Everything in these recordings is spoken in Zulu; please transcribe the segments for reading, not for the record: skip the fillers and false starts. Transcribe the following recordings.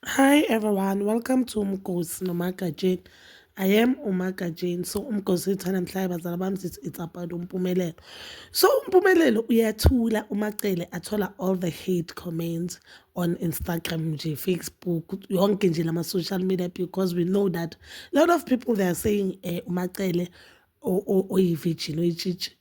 Hi everyone, welcome to Umgosi noMaga Jane. I am uMaga Jane. So Umgosi uthanda namhlanje bazala bami sithi it's about umpumelelo. So umpumelelo uyathula umacele athola all the hate comments on Instagram nje, Facebook, yonke nje lama social media because we know that a lot of people they are saying umacele oyi-virgin oyichichi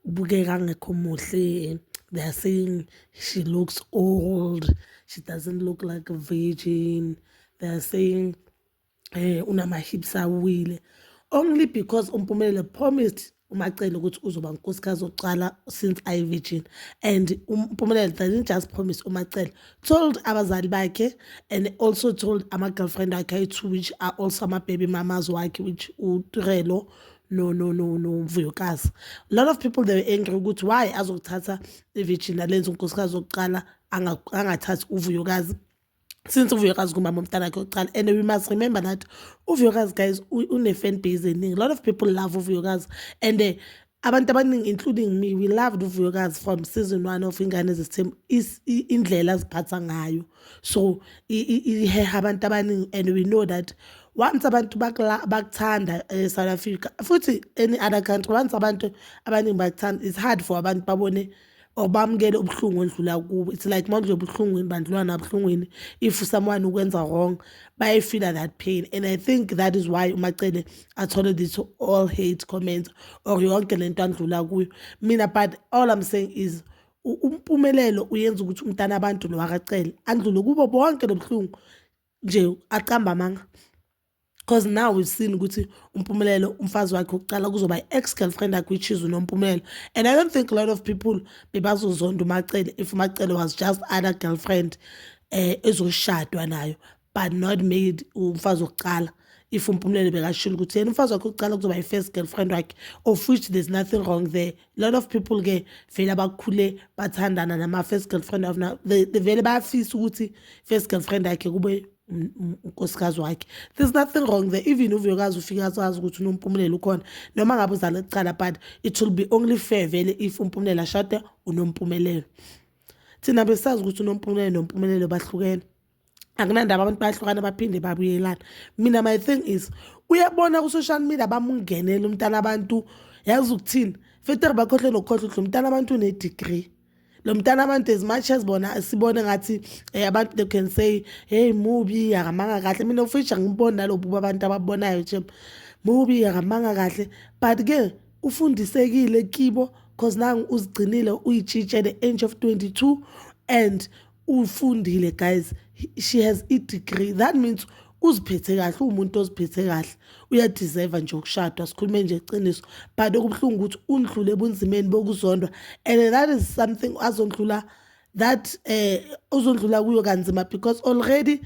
ubukeka angekho muhle. They are saying she looks old, she doesn't look like a virgin. They are saying unama-hips awile only because umpumelelo promised umacele ukuthi uzoba unkosikazi oqala since ayi-virgin, and umpumelelo didn't just promise umacele, told abazali bakhe and also told ama-girlfriend akhe ayi-two which are also ama-baby mamas wakhe, which uTrelo no Vuyokazi. A lot of people they were angry ukuthi why azokuthatha i-virgin alenze unkosikazi oqala angathathi uVuyokazi since uVuyokazi kumama umntana wakhe oqala. And we must remember that uVuyokazi guys une-fan base eningi. A lot of people love uVuyokazi and abantu abaningi including me, we loved uVuyokazi from season 1 of Ingane Ezisithembu, indlela aziphatha ngayo. So iheha abantu abaningi and we know that once abantu bakuthanda South Africa futhi any other country, once abantu abaningi bakuthanda, it's hard for abantu babone or bamukele ubuhlungu ondlula kubo. It's like manje ubuhlungwini bandlula nabuhlungwini, if someone ukwenza wrong bayayifeel that pain. And I think that is why umacele athole this all hate comments or yonke lento andlula kuyo mina. But all I'm saying is umpumelelo uyenza ukuthi umntana abantu lo akacele andlule kubo bonke lobuhlungu nje aqamba amanga. Because now we've seen ukuthi umpumelelo umfazi wakhe oqala kuzoba i-ex-girlfriend yakhe which is uNompumelelo. And I don't think a lot of people bebazozonda umacele if umacele was just other girlfriend ezoshadwa nayo but not made umfazi wokuqala. If uMpumelelo bekashilo ukuthi yena umfazi wakhe oqala kuzoba i-first girlfriend wakhe, of which there's nothing wrong there. A lot of people ke vele abakhule bathandana nama-first girlfriend of now they vele bayafisa ukuthi first girlfriend yakhe kube unkosikazi wakhe. There's nothing wrong there. Even uVuyokazi ufika azazi ukuthi uNompumelelo ukhona noma ngabe uzala kuqala, but it will be only fair vele if uMpumelelo ashade uNompumelelo. Thina besazi ukuthi uNompumelelo noMpumelelo bahlukene, akunandaba abantu bayahlukana baphinde babuyelana. Mina my thing is uyabona ku-social media bamungenela umntana abantu yazi ukuthini fetere bakhohle nokukhohlwa ukuthi lo mntana abantu une-degree. Lo mntana abantu as much as bona sibone ngathi abantu they can say hey mubi akamanga kahle, mina ufisha ngibona nalobu abantu ababonayo nje mubi akamanga kahle, but ke ufundisekile kibo because nangu uzigcinile uyitshitshe at the age of 22 and ufundile guys. She has a degree, that means uziphethe kahle, umuntu oziphethe kahle uyadeserve nje ukushadwa, sikhulume nje iqiniso. But okubuhlungu ukuthi undlule ebunzimeni bokuzondwa, and that is something azondlula that uzondlula kuyo kanzima because already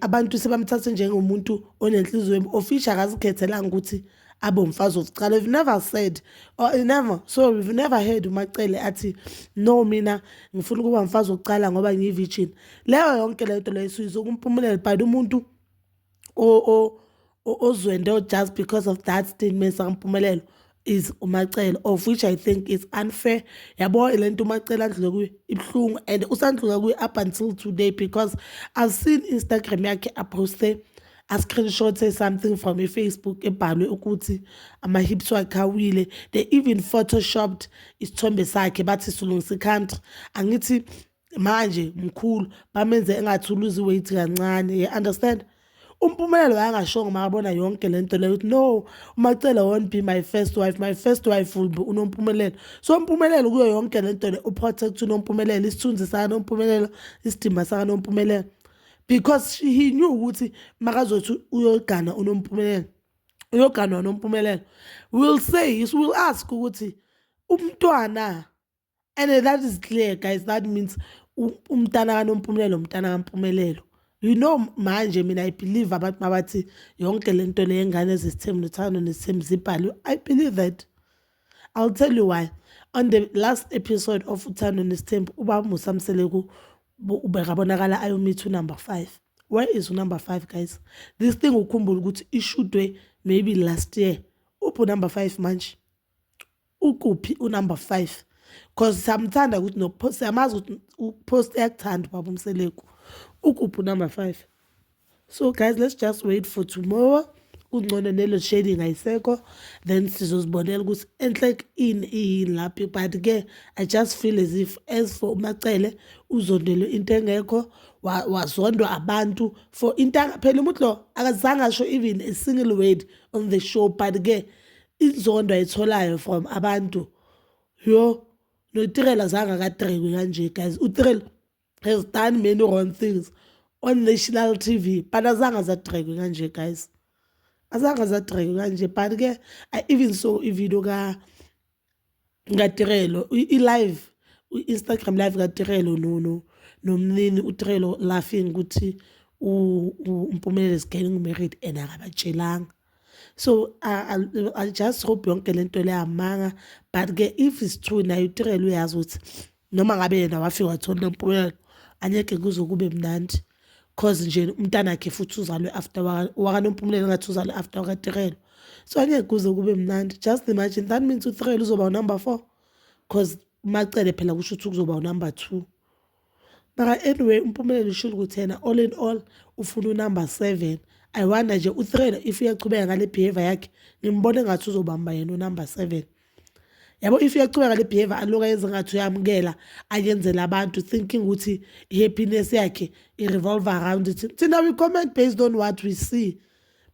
abantu sebamthatha njengomuntu onenhliziyo ofisha akazikhethelanga ukuthi abe umfazi wokuqala. We've never said or we've never heard umacele athi no mina ngifuna ukuba umfazi wokuqala ngoba ngiyi-virgin. Leyo yonke lento leyo suyizwa kuMpumelelo, but umuntu ozwende just because of that statement sakaMpumelelo is umacele, of which I think is unfair. Yabo lento umacele andlule kuyo ibhlungu and usandlula kuyo up until today because I've seen Instagram yakhe aposte a screenshot say something from a Facebook ebhalwe ukuthi ama-hips wakhe awile. They even photoshopped isithombe sakhe bathi sulungisa ikhantri. Angithi manje mkhulu bamenze engathi uluze weight kancane, you understand. uMpumelelo wayengashongo makabona yonke lento leyo ukuthi no umacele won't be my first wife, my first wife will be uNompumelelo. So uMpumelelo kuyo yonke lento le uprotect uNompumelelo, isithunzi sakaNompumelelo, isidima sakaNompumelelo, because he knew ukuthi makazothi uyogana uNompumelelo uyogana uNompumelelo will say will ask ukuthi umntwana. And that is clear guys, that means umntana kaNompumelelo umntana kaMpumelelo. You know manje mina I believe abantu mabathi yonke lento le Ingane Ezisithembu noThando Nesithembu zibhalwe, I believe that. I'll tell you why. On the last episode of Uthando Nesithembu ubaba Musamseleku ubekabonakala ayomeet number 5. Where is number 5 guys? This thing ukhumbula ukuthi ishudwe maybe last year. Upho number 5 manje? Ukuphi number 5? Cause samthanda ukuthi nopost siyamazi ukuthi upost eyakuthanda ubaba uMseleku. Ukuphi number 5? So guys, let's just wait for tomorrow. Kungcono ne-load shedding ayisekho, then sizozibonela ukuthi enhle ini lapho. But ke I just feel as if as for uMacele uzondele into engekho, wazondwa abantu for into phela umuntu lo akazange asho even a single word on the show. But ke inzondo ayitholayo from abantu yo noTirela zange akadrekwe kanje guys. uTirela has done many wrong things on national TV, but azange zadrekwe kanje guys. Azange zadrekwe kanje. But ke I even saw ivideo ngaTirelo i-live, Instagram live kaTirelo nomnini uTirelo laughing ukuthi uMpumelelo is getting married and akabatshelanga. So I just hope yonke lento le amanga. But ke if it's true nayo uTirelo uyazi ukuthi noma ngabe yena wafika wathola uMpumelelo anyeke kuzokube mnandi, cause nje umntana wakhe futhi uzalwe after wakaNompumelelo ngathi uzalwe after wakaTirelo. So anyeke kuze kube mnandi. Just imagine that means uTirelo uzoba number 4, cause Macele phela kusho ukuthi kuzoba number 2. But anyway, uMpumelelo ushilo ukuthi yena all in all ufuna number 7. I wonder nje uTirelo if uyachubeka ngale behavior yakhe, ngimbone ngathi uzobamba yena number 7. Yabo if uyachubeka ngale behavior aloka yenza ngathi uyamkela ayenzela abantu thinking ukuthi happiness yakhe revolve around it. Thina we comment based on what we see.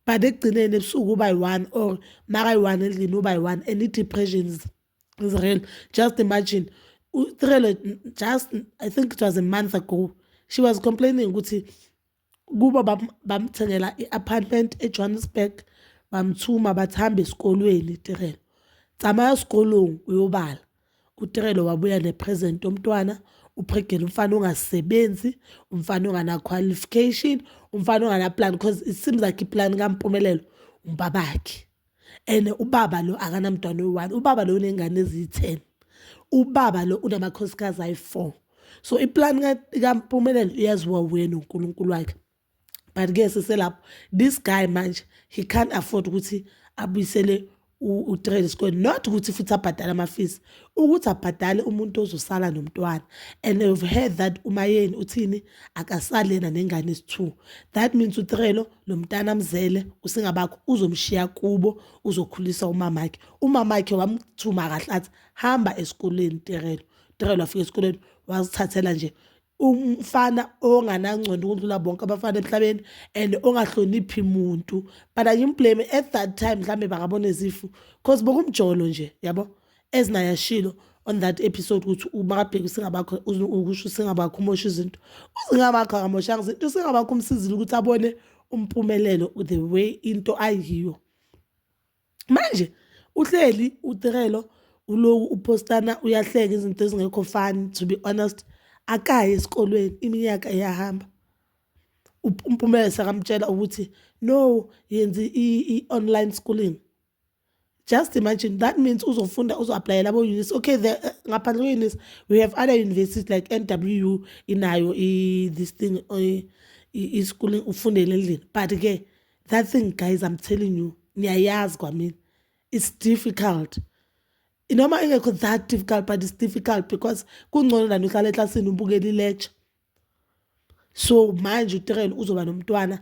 But ekugcineni ebusuku uba yi-1 or mara yi-1 endlini uba yi-1 and i-depression is real. Just imagine uTirelo just I think it was a month ago she was complaining ukuthi kuba bamthengela i-apartment eJohannesburg, bamthuma bathamba esikolweni Tirelo. Tsamaya esikolweni uyobala. uTirelo wabuya nepresent yomntwana, upregela umfana ongasebenzi, umfana ongana qualification, umfana ongana plan, because it seems like iplan kaMpumelelo umbabakhe. And ubaba lo akanamntwana oyi-1, ubaba lo unengane eziyi-10. Ubaba lo unamakhosikazi ayi-4. So iplan kaMpumelelo uyaziwa wena uNkulunkulu wakhe. But ke siselapho this guy manje he can't afford ukuthi abuyisele uTirelo esikoleni, not ukuthi futhi abhadala ama-fees, ukuthi abhadale umuntu ozosala nomntwana. And I've heard that umayeni uthini akasalena nengane esi-2. That means uTirelo lo mntana amzele usingabakho uzomshiya kubo, uzokhulisa umamakhe. Umamakhe wamthuma kahle athi hamba esikoleni Tirelo. Tirelo wafika esikoleni wazithathela nje umfana onganangcondo ukudlula bonke abafana emhlabeni and ongahloniphi umuntu. But ayimblame at that time mhlambe bakabona izifu cause bokumjolo nje yabo, as naye ashilo on that episode ukuthi umakabheki usingabakho ukusho usingabakho umosha izinto, usingabakho akamoshanga izinto, usingabakho umsizile ukuthi abone uMpumelelo the way into ayiyo. Manje uhleli uTirelo uloku upostana uyahleka izinto ezingekho fun. To be honest akaye esikolweni iminyaka iyahamba. uMpumelelo sakamtshela ukuthi no yenzi i-online schooling. Just imagine that means uzofunda uzo-applyela abo-university. Okay, ngaphandle kwe-university we have other universities like NWU inayo this thing i-schooling ufundele endlini. But ke that thing guys I'm telling you niyayazi kwamina it's difficult. Noma ingekho that difficult, but it's difficult because kungcono lana uhlala eklasini ubukela i-lecture. So manje uTirelo uzoba nomntwana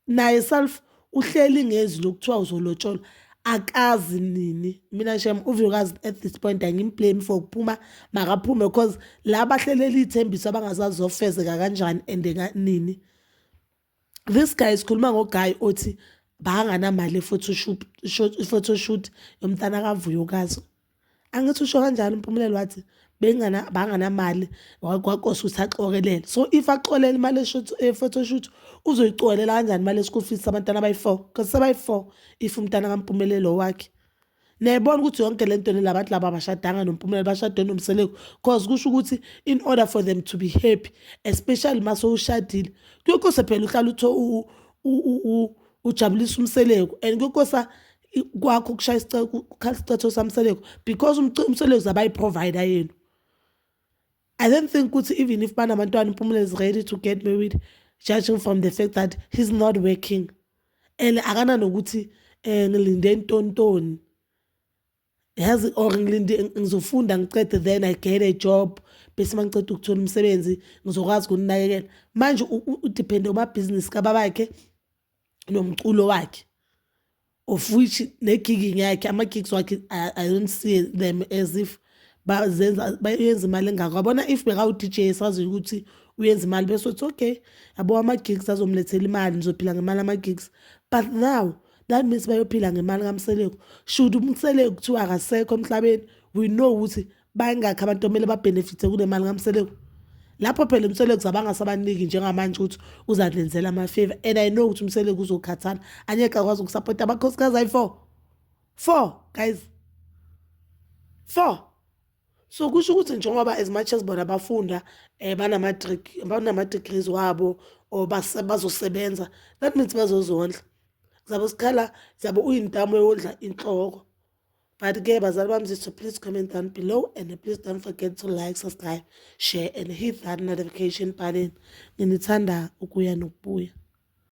naye self uhleli ngezwi lokuthiwa uzolotshola, akazi nini. Mina shem uVuyokazi at this point angimblame for ukuphuma makaphume because la bahlelela ithembiso abangazazi zofezeka kanjani and nini. This guy sikhuluma ngoguy othi banganamali photoshoot yomntana kaVuyokazi. Angithi usho kanjani uMpumelelo wathi banganamali kwaKosi ukuthi axokelele. So if axolele imali photoshoot uzoyicolela kanjani imali ye-school fees abantwana abayi-4 because sebayi-4 if umntana kaMpumelelo wakhe. Niyayibona ukuthi yonke lento labantu laba bashadanga noMpumelelo bashade noMseleku because kusho ukuthi in order for them to be happy, especially maso ushadile, kuyokosa phela uhlala ujabulisa uMseleku and kuyokosa kwakho kushaya isicathulo samseleko because umseleko zabayi-provider yenu. I don't think ukuthi even if banabantwana uMpumelelo is ready to get married, judging from the fact that he's not working and akana nokuthi ngilinde ntontoni. yazi or ngilinde ngizofunda ngicede then I get a job bese mangiceda ukuthola umsebenzi ngizokwazi ukunakekela manje udepende uma business kababakhe nomculo wakhe of which ne-gigging yakhe ama-gigs wakhe I don't see them as if bayenza imali engako yabona if bekawu-DJ sazi ukuthi uyenza imali bese uthi okay yabo ama-gigs azomlethela imali nizophila ngemali ama-gigs but now that means bayophila ngemali kaMseleko should uMseleko kuthiwa akasekho emhlabeni we know ukuthi bangakhi abantu okumele babhenefithe kule mali kaMseleko lapho phela uMseleko zabanga sabaniki njengamanje ukuthi uzadlenzela ama-favor and I know ukuthi uMseleko uzokhathana anyeke akwazi ukusupporta amakhosikazi ayi-4 guys 4 so kusho ukuthi njengoba as much as bona bafunda banama-degrees wabo or bazosebenza that means bazozondla zabe sikhala zabe uyintamo yodla inhloko but-ke bazali bami so please comment down below and please don't forget to like, subscribe, share and hit that notification button. Nginithanda ukuya nokubuya.